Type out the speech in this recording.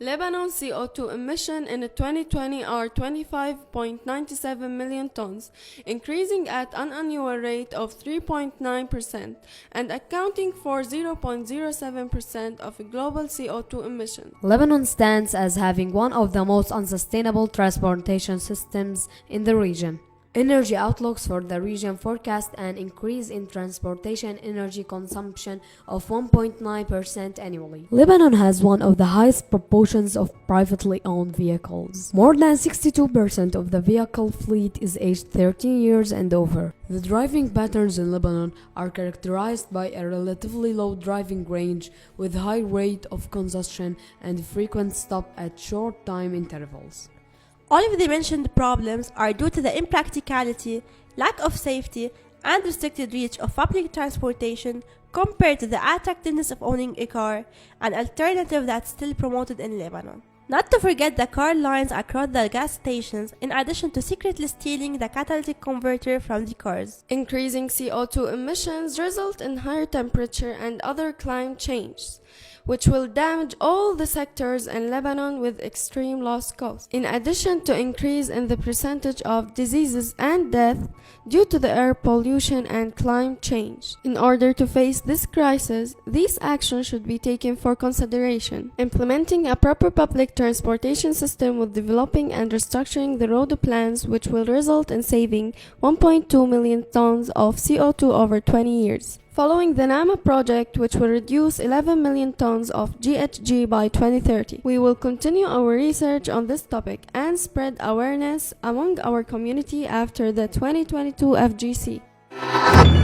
Lebanon's CO2 emission in 2020 are 25.97 million tons, increasing at an annual rate of 3.9% and accounting for 0.07% of global CO2 emissions. Lebanon stands as having one of the most unsustainable transportation systems in the region. Energy outlooks for the region forecast an increase in transportation energy consumption of 1.9% annually. Lebanon has one of the highest proportions of privately owned vehicles. More than 62% of the vehicle fleet is aged 13 years and over. The driving patterns in Lebanon are characterized by a relatively low driving range with high rate of congestion and frequent stop at short time intervals. All of the mentioned problems are due to the impracticality, lack of safety, and restricted reach of public transportation compared to the attractiveness of owning a car, an alternative that's still promoted in Lebanon. Not to forget the car lines across the gas stations, in addition to secretly stealing the catalytic converter from the cars. Increasing CO2 emissions result in higher temperature and other climate changes, which will damage all the sectors in Lebanon with extreme loss costs. In addition to increase in the percentage of diseases and death due to the air pollution and climate change. In order to face this crisis, these actions should be taken for consideration. Implementing a proper public transportation system with developing and restructuring the road plans, which will result in saving 1.2 million tons of CO2 over 20 years. Following the NAMA project, which will reduce 11 million tons of GHG by 2030. We will continue our research on this topic and spread awareness among our community after the 2022 FGC.